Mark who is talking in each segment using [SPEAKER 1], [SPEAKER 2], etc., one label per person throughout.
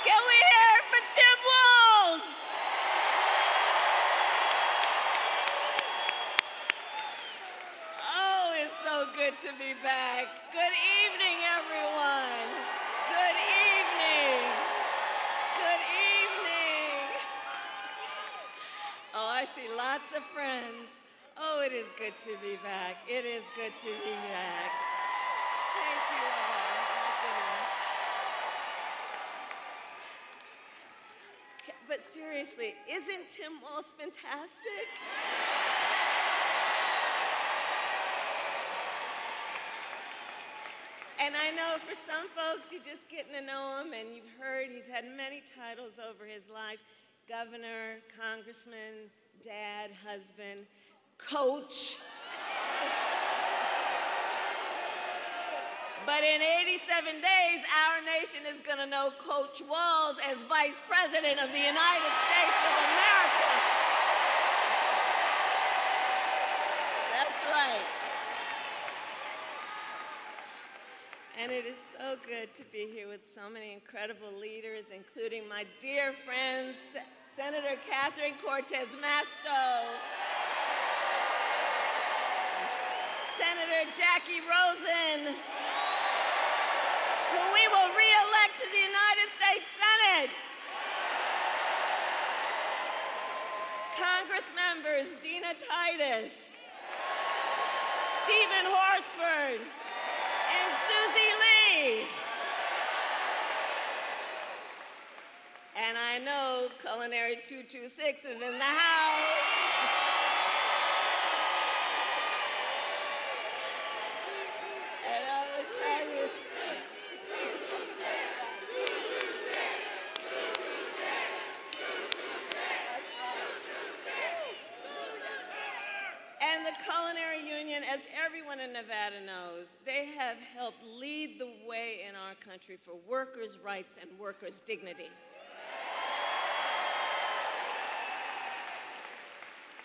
[SPEAKER 1] Can we hear it for Tim Walz? Oh, it's so good to be back. Good evening, everyone. Good evening. Good evening. Oh, I see lots of friends. Oh, it is good to be back. It is good to be back. Thank you all. My goodness. But seriously, isn't Tim Walz fantastic? And I know for some folks, you're just getting to know him, and you've heard he's had many titles over his life: governor, congressman, dad, husband, coach. But in 87 days, our nation is going to know Coach Walz as Vice President of the United States of America. That's right. And it is so good to be here with so many incredible leaders, including my dear friends, Senator Catherine Cortez Masto, Senator Jackie Rosen, who we will re-elect to the United States Senate. Congress members Dina Titus, Stephen Horsford, and Susie Lee. And I know Culinary 226 is in the house. And I will tell you, and the Culinary Union, as everyone in Nevada knows, they have helped lead the way in our country for workers' rights and workers' dignity.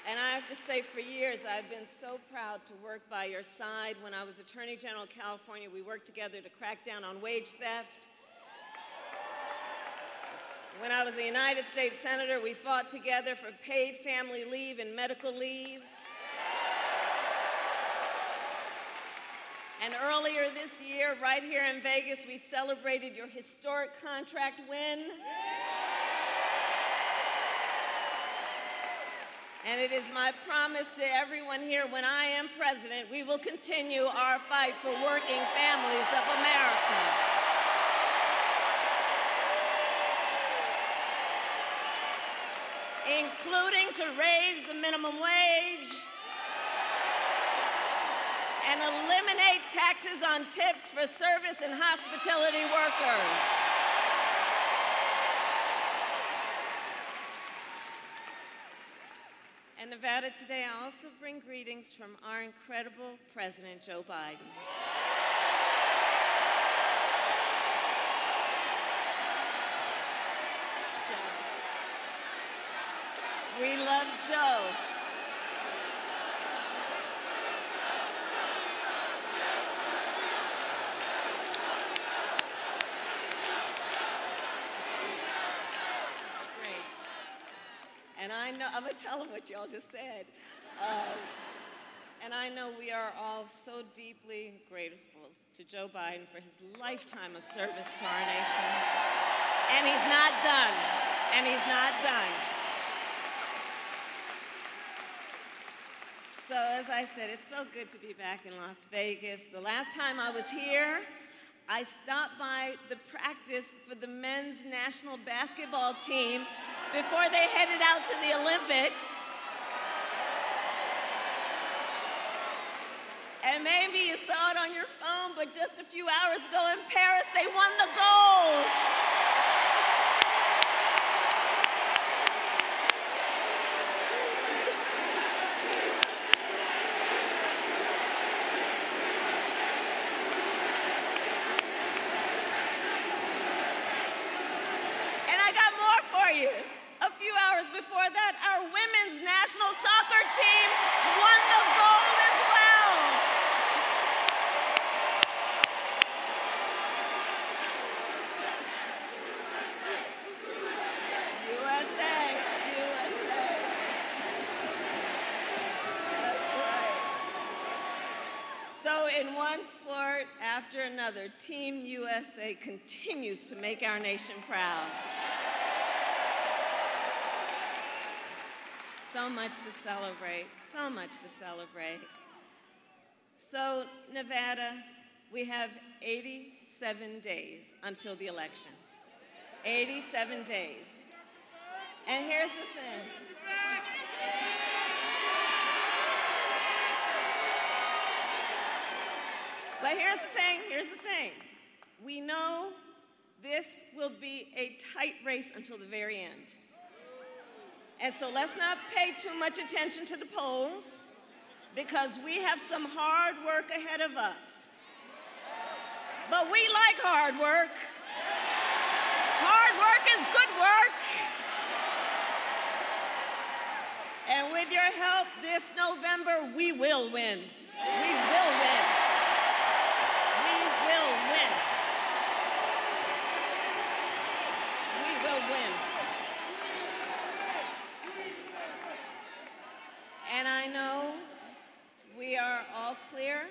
[SPEAKER 1] And I have to say, for years, I've been so proud to work by your side. When I was Attorney General of California, we worked together to crack down on wage theft. When I was a United States Senator, we fought together for paid family leave and medical leave. And earlier this year, right here in Vegas, we celebrated your historic contract win. And it is my promise to everyone here, when I am president, we will continue our fight for working families of America. Including to raise the minimum wage and eliminate taxes on tips for service and hospitality workers. And Nevada, today I also bring greetings from our incredible President, Joe Biden. Joe. We love Joe. And I know, I'm going to tell them what y'all just said. And I know we are all so deeply grateful to Joe Biden for his lifetime of service to our nation. And he's not done. And he's not done. So as I said, it's so good to be back in Las Vegas. The last time I was here, I stopped by the practice for the men's national basketball team before they headed out to the Olympics. And maybe you saw it on your phone, but just a few hours ago in Paris, they won the gold. A few hours before that, our women's national soccer team won the gold as well. in one sport after another, Team USA continues to make our nation proud. So much to celebrate, so much to celebrate. So, Nevada, we have 87 days until the election. 87 days. And here's the thing. But here's the thing. We know this will be a tight race until the very end. And so let's not pay too much attention to the polls, because we have some hard work ahead of us. But we like hard work. Hard work is good work. And with your help this November, we will win. We will win. We will win. We will win. And I know we are all clear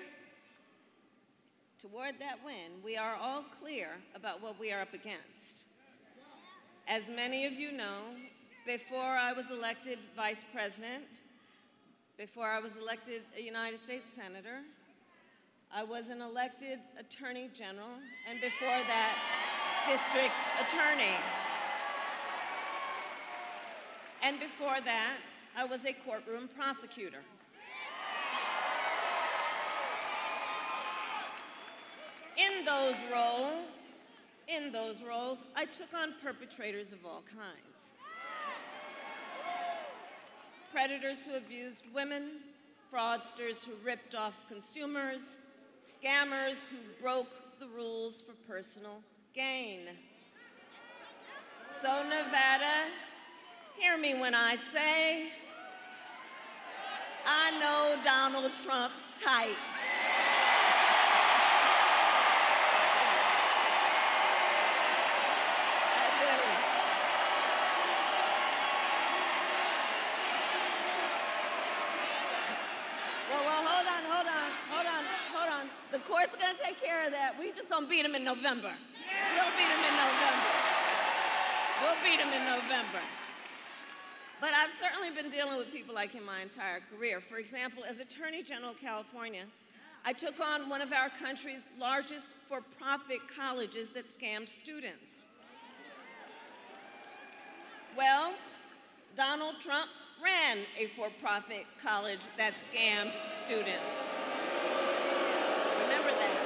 [SPEAKER 1] toward that win. We are all clear about what we are up against. As many of you know, before I was elected vice president, before I was elected a United States senator, I was an elected attorney general, and before that, district attorney. And before that, I was a courtroom prosecutor. In those roles, I took on perpetrators of all kinds. Predators who abused women, fraudsters who ripped off consumers, scammers who broke the rules for personal gain. So Nevada, hear me when I say, I know Donald Trump's type. The court's going to take care of that. We're just going to beat him in November. We'll beat him in November. We'll beat him in November. But I've certainly been dealing with people like him my entire career. For example, as Attorney General of California, I took on one of our country's largest for-profit colleges that scammed students. Well, Donald Trump ran a for-profit college that scammed students. Remember that.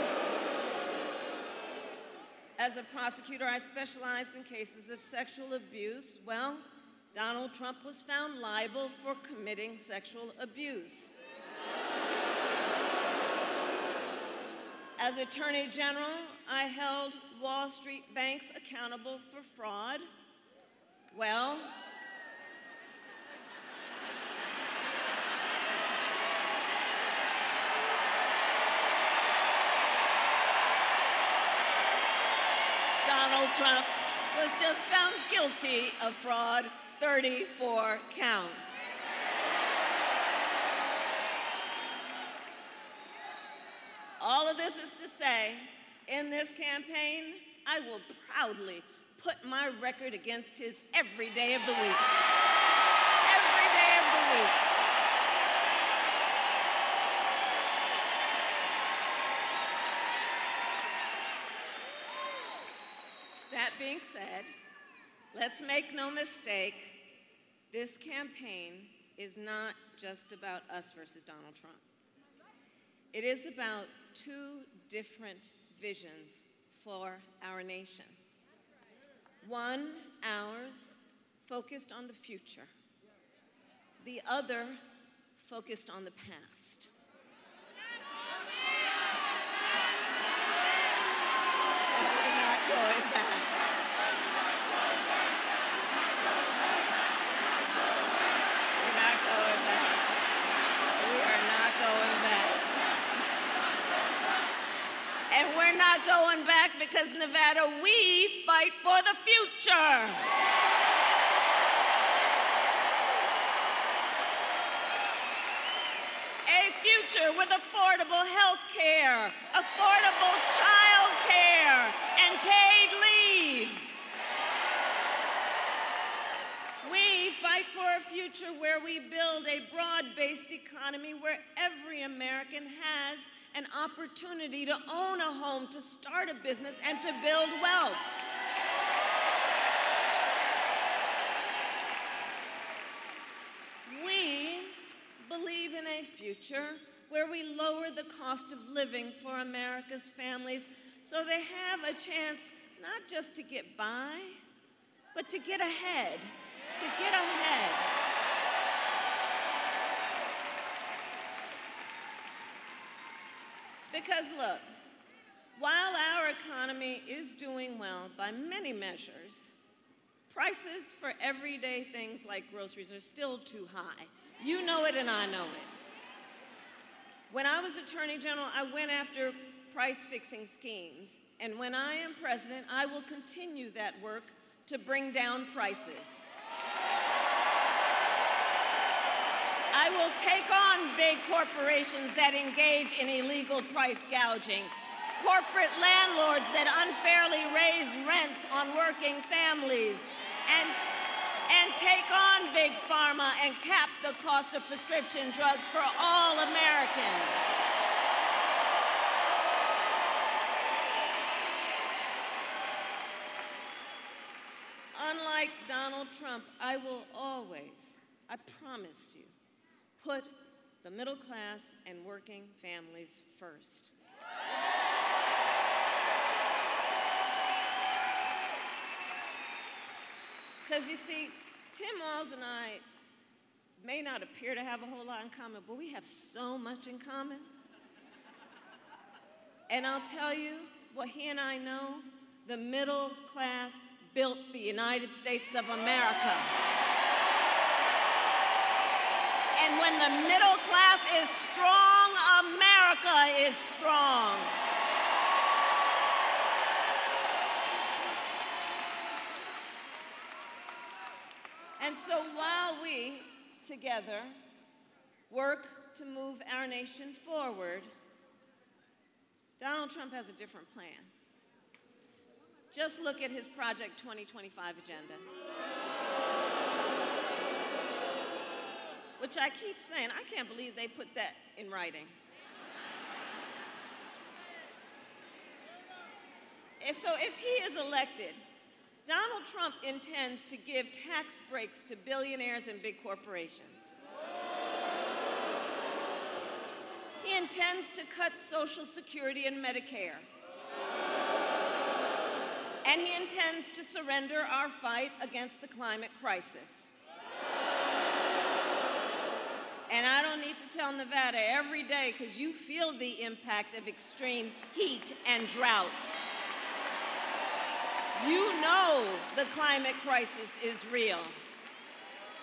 [SPEAKER 1] As a prosecutor, I specialized in cases of sexual abuse. Well, Donald Trump was found liable for committing sexual abuse. As Attorney General, I held Wall Street banks accountable for fraud. Well, Donald Trump was just found guilty of fraud, 34 counts. All of this is to say, in this campaign, I will proudly put my record against his every day of the week. Every day of the week. That being said, let's make no mistake, this campaign is not just about us versus Donald Trump. It is about two different visions for our nation. One, ours, focused on the future. The other, focused on the past. We're not going back. We're not going back. We are not going back. And we're not going back because, Nevada, we fight for the future. A future with affordable health care. care, affordable child care, and paid leave. We fight for a future where we build a broad-based economy where every American has an opportunity to own a home, to start a business, and to build wealth. We believe in a future where we lower the cost of living for America's families so they have a chance not just to get by, but to get ahead, to get ahead. Because look, while our economy is doing well by many measures, prices for everyday things like groceries are still too high. You know it and I know it. When I was Attorney General, I went after price-fixing schemes. And when I am president, I will continue that work to bring down prices. I will take on big corporations that engage in illegal price gouging, corporate landlords that unfairly raise rents on working families, and take on big pharma and cap the cost of prescription drugs for all Americans. Unlike Donald Trump, I will always, I promise you, put the middle class and working families first. Because you see, Tim Walz and I may not appear to have a whole lot in common, but we have so much in common. And I'll tell you what he and I know, the middle class built the United States of America. And when the middle class is strong, America is strong. And so while we, together, work to move our nation forward, Donald Trump has a different plan. Just look at his Project 2025 agenda. Which I keep saying, I can't believe they put that in writing. And so if he is elected, Donald Trump intends to give tax breaks to billionaires and big corporations. He intends to cut Social Security and Medicare. And he intends to surrender our fight against the climate crisis. And I don't need to tell Nevada every day, because you feel the impact of extreme heat and drought. You know the climate crisis is real.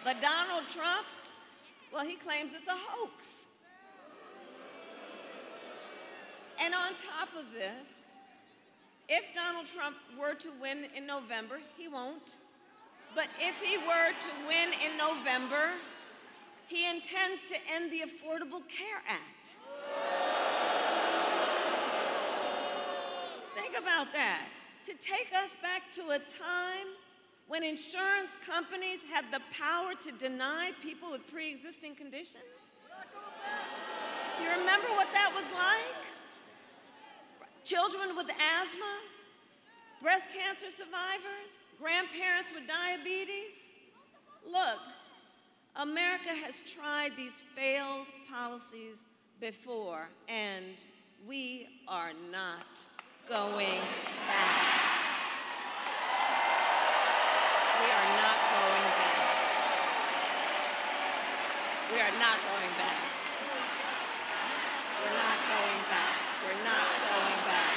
[SPEAKER 1] But Donald Trump, well, he claims it's a hoax. And on top of this, if Donald Trump were to win in November, he won't. But if he were to win in November, he intends to end the Affordable Care Act. Think about that. To take us back to a time when insurance companies had the power to deny people with pre-existing conditions? You remember what that was like? Children with asthma, breast cancer survivors, grandparents with diabetes. Look, America has tried these failed policies before, and we are not going back. We are not going back. We are not going back. We're not going back. We're not going back.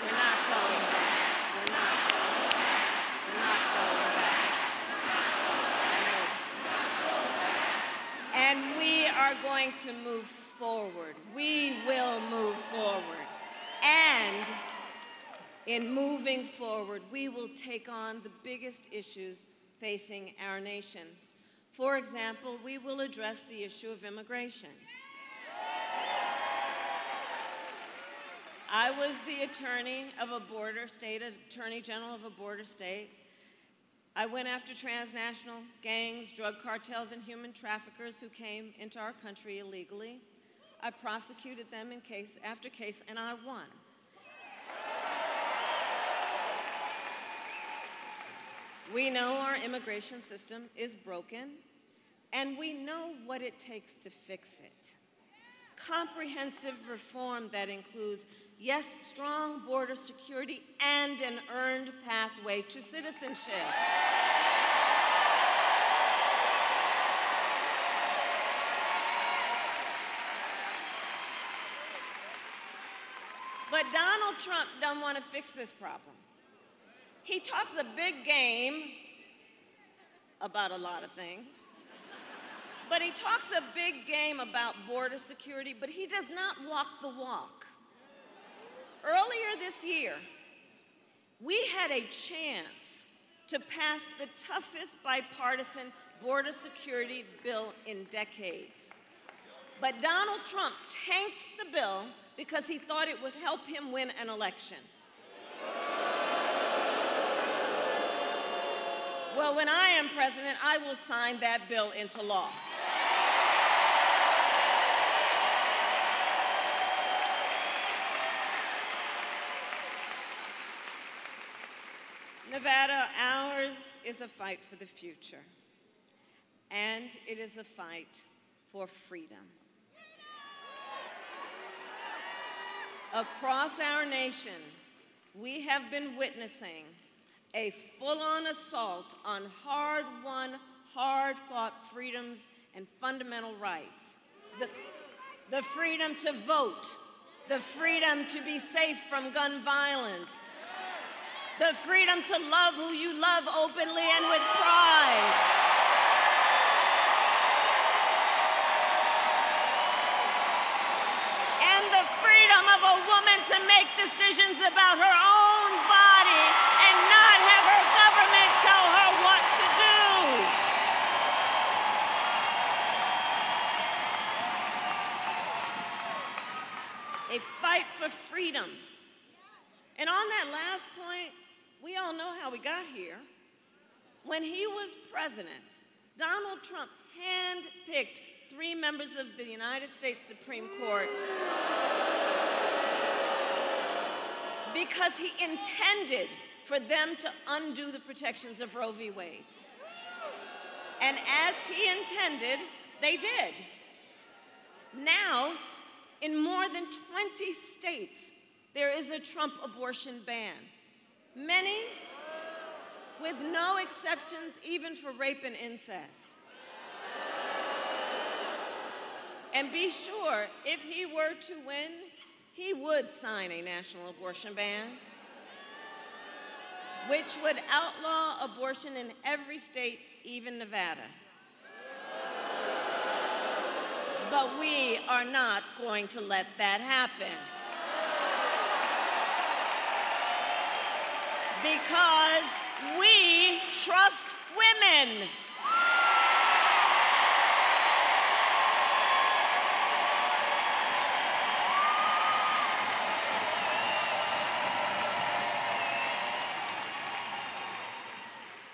[SPEAKER 1] We're not going back. We're not going back. We're not going back. And we are going to move forward. We will move forward. And in moving forward, we will take on the biggest issues facing our nation. For example, we will address the issue of immigration. I was the attorney of a border state, attorney general of a border state. I went after transnational gangs, drug cartels, and human traffickers who came into our country illegally. I prosecuted them in case after case, and I won. We know our immigration system is broken, and we know what it takes to fix it. Comprehensive reform that includes, yes, strong border security and an earned pathway to citizenship. But Donald Trump doesn't want to fix this problem. He talks a big game about a lot of things. But he talks a big game about border security, but he does not walk the walk. Earlier this year, we had a chance to pass the toughest bipartisan border security bill in decades. But Donald Trump tanked the bill because he thought it would help him win an election. Well, when I am president, I will sign that bill into law. Nevada, ours is a fight for the future, and it is a fight for freedom. Across our nation, we have been witnessing a full-on assault on hard-won, hard-fought freedoms and fundamental rights. The freedom to vote, the freedom to be safe from gun violence, the freedom to love who you love openly and with pride. And the freedom of a woman to make decisions about her own body and not have her government tell her what to do. A fight for freedom. And on that last point, we all know how we got here. When he was president, Donald Trump handpicked 3 members of the United States Supreme Court because he intended for them to undo the protections of Roe v. Wade. And as he intended, they did. Now, in more than 20 states, there is a Trump abortion ban. Many with no exceptions, even for rape and incest. And be sure, if he were to win, he would sign a national abortion ban, which would outlaw abortion in every state, even Nevada. But we are not going to let that happen. Because we trust women.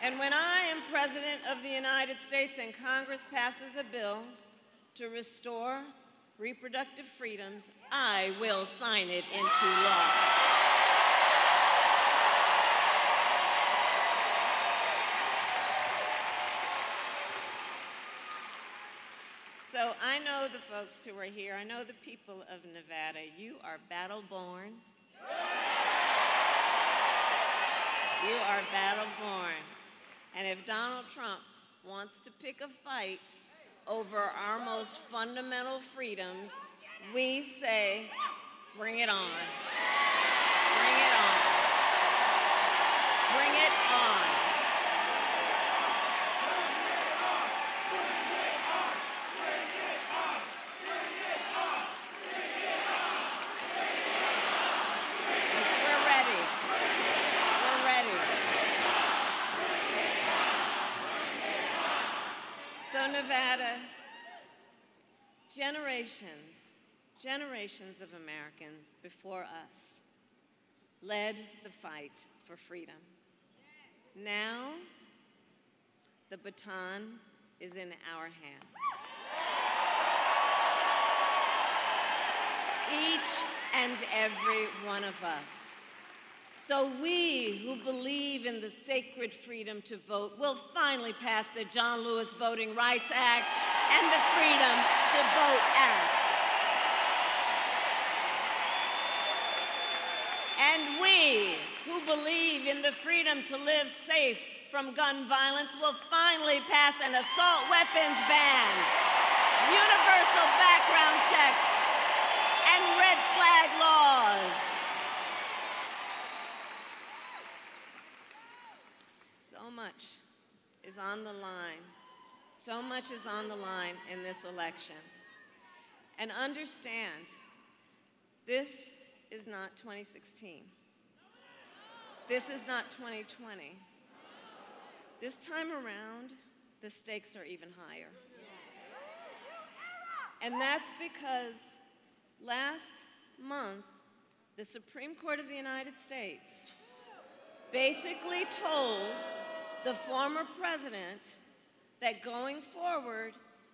[SPEAKER 1] And when I am President of the United States and Congress passes a bill to restore reproductive freedoms, I will sign it into law. So I know the folks who are here. I know the people of Nevada. You are battle-born. You are battle-born. And if Donald Trump wants to pick a fight over our most fundamental freedoms, we say, bring it on. Bring it on. Bring it on. So Nevada, generations generations of Americans before us led the fight for freedom. Now, the baton is in our hands. Each and every one of us. So we who believe in the sacred freedom to vote will finally pass the John Lewis Voting Rights Act and the Freedom to Vote Act. And we who believe in the freedom to live safe from gun violence will finally pass an assault weapons ban, universal background checks, and red flag laws. So much is on the line. So much is on the line in this election. And understand, this is not 2016. This is not 2020. This time around, the stakes are even higher. And that's because last month, the Supreme Court of the United States basically told the former president that going forward,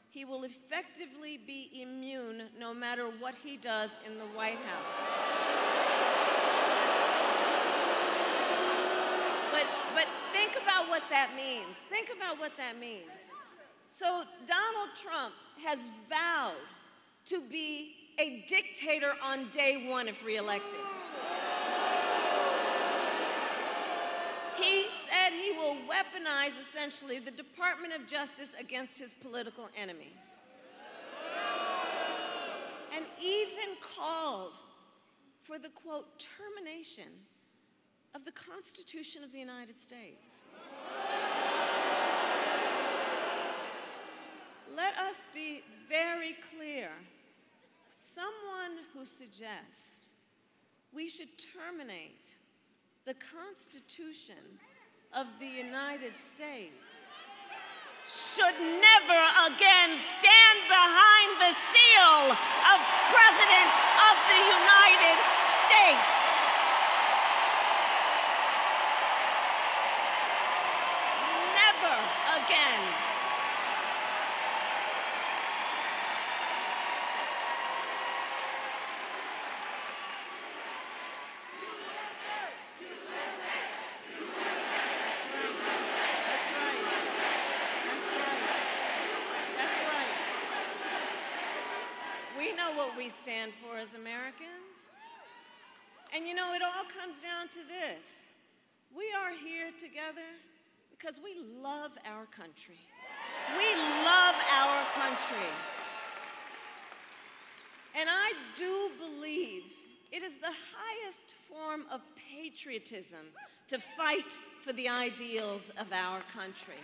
[SPEAKER 1] he will effectively be immune no matter what he does in the White House. But think about what that means. Think about what that means. So Donald Trump has vowed to be a dictator on day one if reelected. He said he will weaponize, essentially, the Department of Justice against his political enemies. And even called for the, quote, termination of the Constitution of the United States. Let us be very clear. Someone who suggests we should terminate the Constitution of the United States should never again stand behind the seal of President of the United States. Never again. What we stand for as Americans. And you know, it all comes down to this. We are here together because we love our country. We love our country. And I do believe it is the highest form of patriotism to fight for the ideals of our country.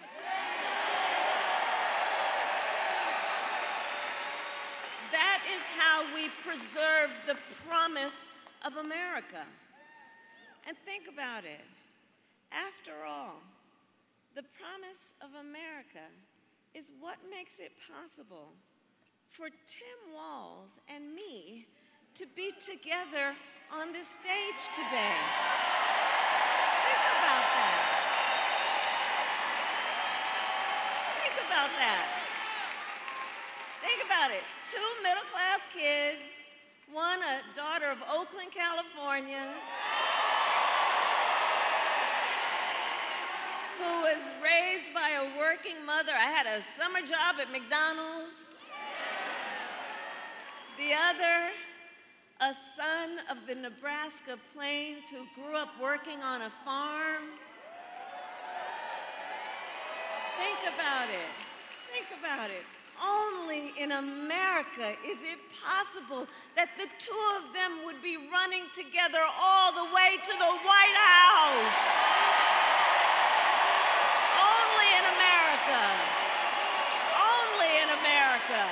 [SPEAKER 1] That is how we preserve the promise of America. And think about it. After all, the promise of America is what makes it possible for Tim Walz and me to be together on this stage today. Think about that. Think about that. Think about it. 2 middle-class kids, one a daughter of Oakland, California, who was raised by a working mother. I had a summer job at McDonald's. The other, a son of the Nebraska Plains who grew up working on a farm. Think about it. Think about it. Only in America is it possible that the two of them would be running together all the way to the White House. Only in America. Only in America.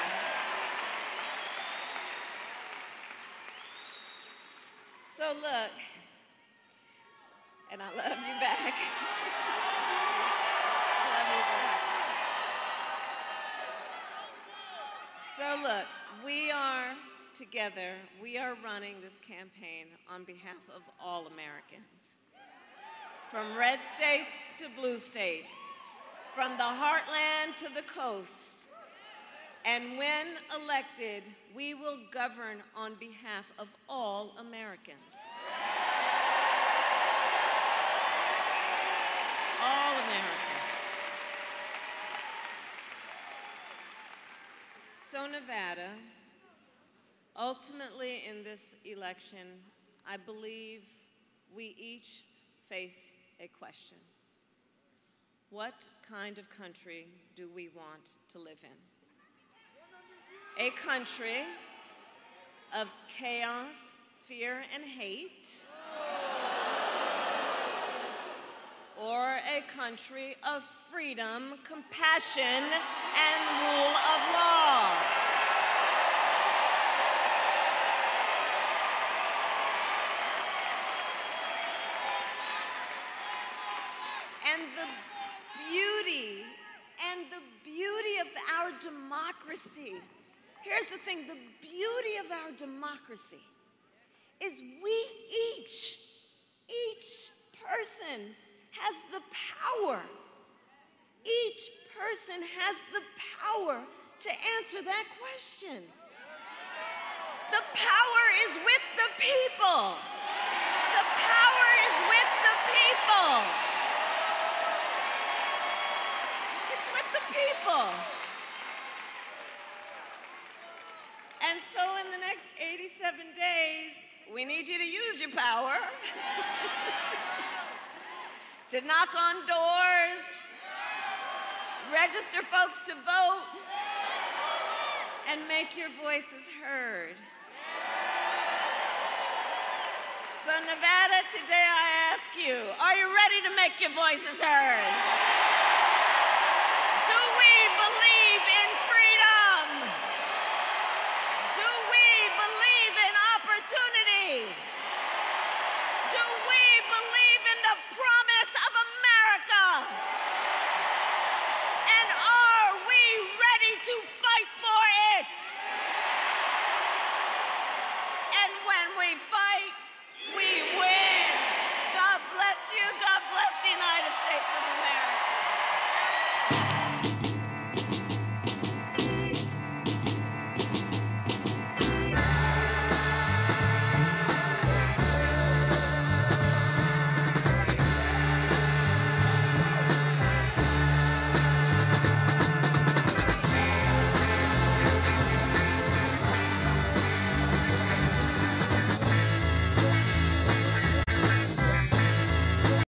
[SPEAKER 1] So look, and I love you back. I love you back. So look, we are together, we are running this campaign on behalf of all Americans. From red states to blue states, from the heartland to the coast. And when elected, we will govern on behalf of all Americans. All Americans. So Nevada, ultimately in this election, I believe we each face a question. What kind of country do we want to live in? A country of chaos, fear, and hate, or a country of freedom, compassion, and rule of law? And the beauty of our democracy, here's the thing, the beauty of our democracy is each person has the power. Each person has the power to answer that question. The power is with the people. The power is with the people. It's with the people. And so in the next 87 days, we need you to use your power to knock on doors, register folks to vote, and make your voices heard. So Nevada, today I ask you, are you ready to make your voices heard?